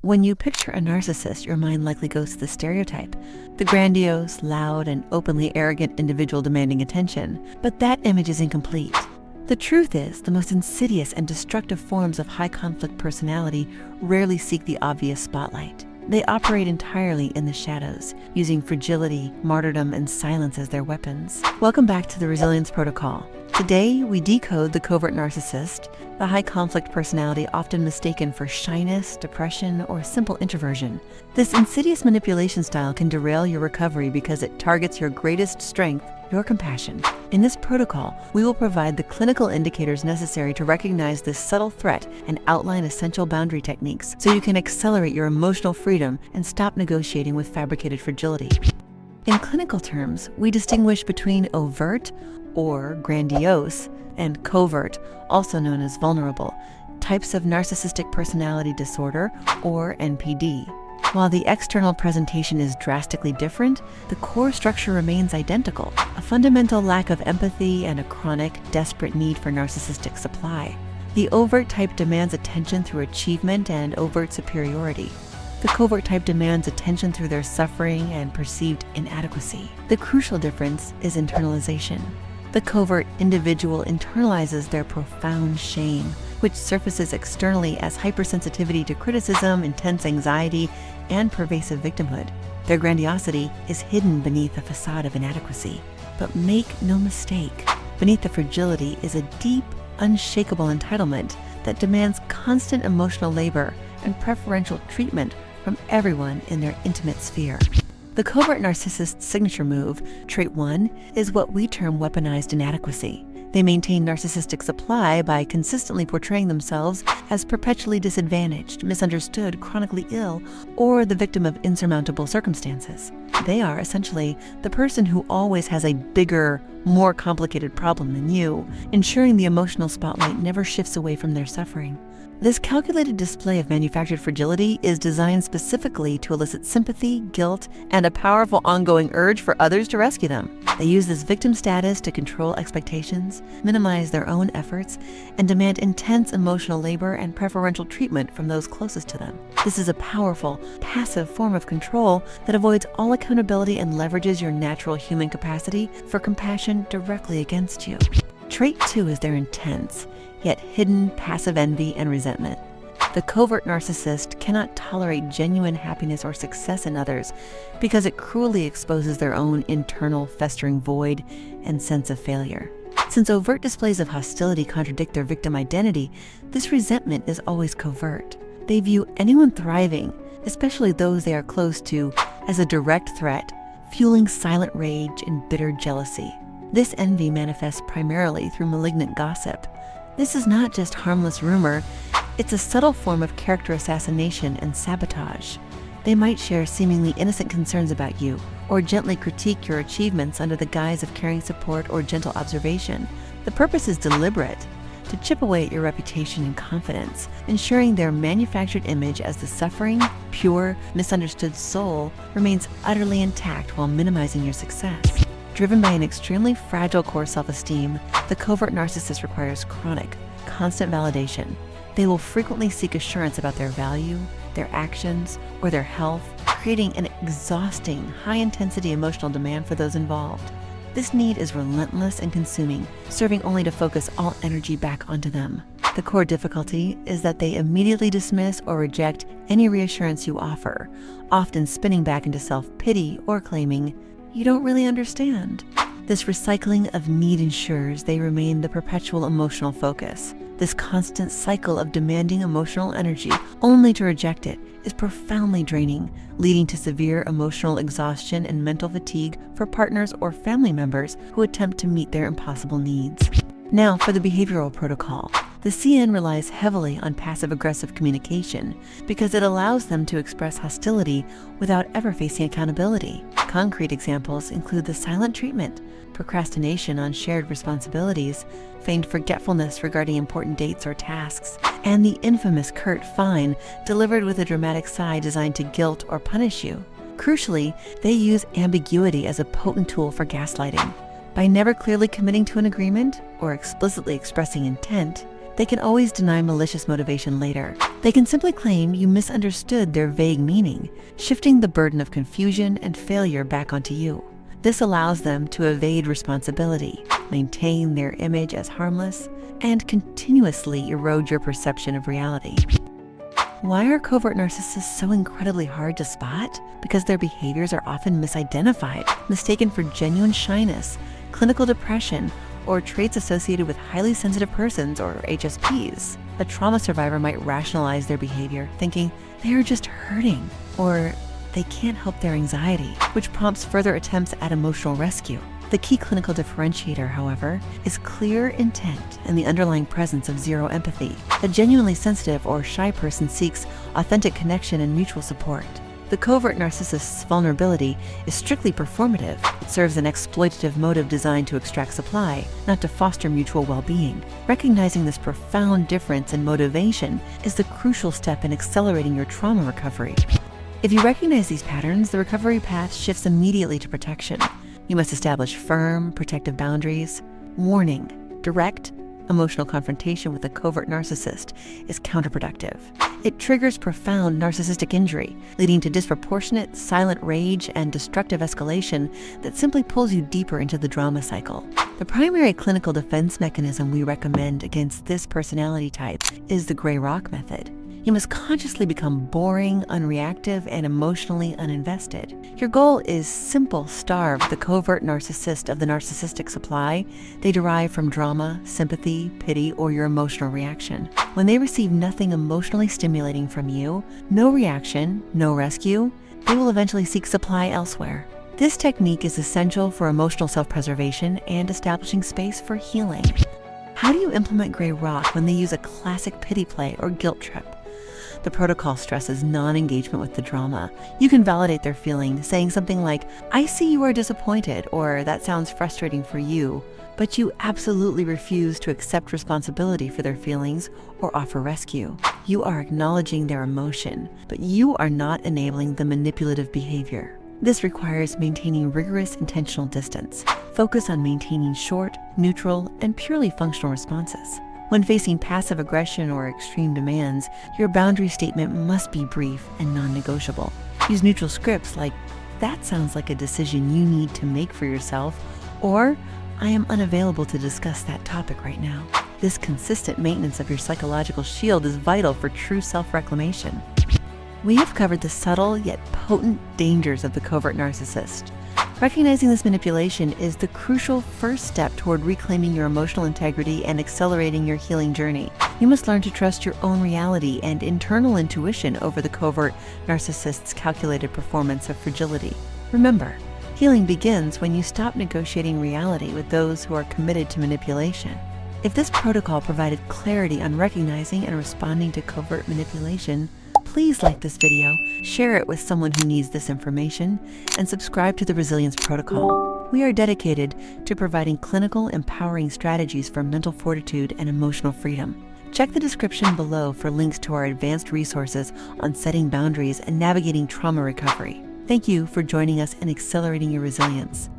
When you picture a narcissist, your mind likely goes to the stereotype, the grandiose, loud, and openly arrogant individual demanding attention. But that image is incomplete. The truth is, the most insidious and destructive forms of high-conflict personality rarely seek the obvious spotlight. They operate entirely in the shadows, using fragility, martyrdom, and silence as their weapons. Welcome back to the Resilience Protocol. Today, we decode the covert narcissist, the high-conflict personality often mistaken for shyness, depression, or simple introversion. This insidious manipulation style can derail your recovery because it targets your greatest strength, your compassion. In this protocol, we will provide the clinical indicators necessary to recognize this subtle threat and outline essential boundary techniques so you can accelerate your emotional freedom and stop negotiating with fabricated fragility. In clinical terms, we distinguish between overt, or grandiose, and covert, also known as vulnerable, types of narcissistic personality disorder, or NPD. While the external presentation is drastically different, the core structure remains identical, a fundamental lack of empathy and a chronic, desperate need for narcissistic supply. The overt type demands attention through achievement and overt superiority. The covert type demands attention through their suffering and perceived inadequacy. The crucial difference is internalization. The covert individual internalizes their profound shame, which surfaces externally as hypersensitivity to criticism, intense anxiety, and pervasive victimhood. Their grandiosity is hidden beneath a facade of inadequacy. But make no mistake, beneath the fragility is a deep, unshakable entitlement that demands constant emotional labor and preferential treatment from everyone in their intimate sphere. The covert narcissist's signature move, trait 1, is what we term weaponized inadequacy. They maintain narcissistic supply by consistently portraying themselves as perpetually disadvantaged, misunderstood, chronically ill, or the victim of insurmountable circumstances. They are essentially the person who always has a bigger, more complicated problem than you, ensuring the emotional spotlight never shifts away from their suffering. This calculated display of manufactured fragility is designed specifically to elicit sympathy, guilt, and a powerful ongoing urge for others to rescue them. They use this victim status to control expectations, minimize their own efforts, and demand intense emotional labor and preferential treatment from those closest to them. This is a powerful, passive form of control that avoids all accountability and leverages your natural human capacity for compassion directly against you. Trait 2 is their intense, yet hidden passive envy and resentment. The covert narcissist cannot tolerate genuine happiness or success in others because it cruelly exposes their own internal festering void and sense of failure. Since overt displays of hostility contradict their victim identity, this resentment is always covert. They view anyone thriving, especially those they are close to, as a direct threat, fueling silent rage and bitter jealousy. This envy manifests primarily through malignant gossip. This is not just harmless rumor, it's a subtle form of character assassination and sabotage. They might share seemingly innocent concerns about you, or gently critique your achievements under the guise of caring support or gentle observation. The purpose is deliberate, to chip away at your reputation and confidence, ensuring their manufactured image as the suffering, pure, misunderstood soul remains utterly intact while minimizing your success. Driven by an extremely fragile core self-esteem, the covert narcissist requires chronic, constant validation. They will frequently seek assurance about their value, their actions, or their health, creating an exhausting, high-intensity emotional demand for those involved. This need is relentless and consuming, serving only to focus all energy back onto them. The core difficulty is that they immediately dismiss or reject any reassurance you offer, often spinning back into self-pity or claiming, "You don't really understand." This recycling of need ensures they remain the perpetual emotional focus. This constant cycle of demanding emotional energy only to reject it is profoundly draining, leading to severe emotional exhaustion and mental fatigue for partners or family members who attempt to meet their impossible needs. Now for the behavioral protocol. The CN relies heavily on passive-aggressive communication because it allows them to express hostility without ever facing accountability. Concrete examples include the silent treatment, procrastination on shared responsibilities, feigned forgetfulness regarding important dates or tasks, and the infamous curt fine delivered with a dramatic sigh designed to guilt or punish you. Crucially, they use ambiguity as a potent tool for gaslighting. By never clearly committing to an agreement or explicitly expressing intent, They can always deny malicious motivation later. They can simply claim you misunderstood their vague meaning, shifting the burden of confusion and failure back onto you. This allows them to evade responsibility, maintain their image as harmless, and continuously erode your perception of reality. Why are covert narcissists so incredibly hard to spot? Because their behaviors are often misidentified, mistaken for genuine shyness, clinical depression, or traits associated with highly sensitive persons or HSPs. A trauma survivor might rationalize their behavior, thinking they are just hurting, or they can't help their anxiety, which prompts further attempts at emotional rescue. The key clinical differentiator, however, is clear intent and the underlying presence of zero empathy. A genuinely sensitive or shy person seeks authentic connection and mutual support. The covert narcissist's vulnerability is strictly performative. It serves an exploitative motive designed to extract supply, not to foster mutual well-being. Recognizing this profound difference in motivation is the crucial step in accelerating your trauma recovery. If you recognize these patterns, the recovery path shifts immediately to protection. You must establish firm, protective boundaries. Warning: direct, emotional confrontation with a covert narcissist is counterproductive. It triggers profound narcissistic injury, leading to disproportionate, silent rage and destructive escalation that simply pulls you deeper into the drama cycle. The primary clinical defense mechanism we recommend against this personality type is the gray rock method. You must consciously become boring, unreactive, and emotionally uninvested. Your goal is simple: starve the covert narcissist of the narcissistic supply they derive from drama, sympathy, pity, or your emotional reaction. When they receive nothing emotionally stimulating from you, no reaction, no rescue, they will eventually seek supply elsewhere. This technique is essential for emotional self-preservation and establishing space for healing. How do you implement gray rock when they use a classic pity play or guilt trip? The protocol stresses non-engagement with the drama. You can validate their feeling, saying something like, "I see you are disappointed," or "that sounds frustrating for you," but you absolutely refuse to accept responsibility for their feelings or offer rescue. You are acknowledging their emotion, but you are not enabling the manipulative behavior. This requires maintaining rigorous intentional distance. Focus on maintaining short, neutral, and purely functional responses. When facing passive aggression or extreme demands, your boundary statement must be brief and non-negotiable. Use neutral scripts like, "That sounds like a decision you need to make for yourself," or "I am unavailable to discuss that topic right now." This consistent maintenance of your psychological shield is vital for true self-reclamation. We have covered the subtle yet potent dangers of the covert narcissist. Recognizing this manipulation is the crucial first step toward reclaiming your emotional integrity and accelerating your healing journey. You must learn to trust your own reality and internal intuition over the covert narcissist's calculated performance of fragility. Remember, healing begins when you stop negotiating reality with those who are committed to manipulation. If this protocol provided clarity on recognizing and responding to covert manipulation, please like this video, share it with someone who needs this information, and subscribe to the Resilience Protocol. We are dedicated to providing clinical, empowering strategies for mental fortitude and emotional freedom. Check the description below for links to our advanced resources on setting boundaries and navigating trauma recovery. Thank you for joining us in accelerating your resilience.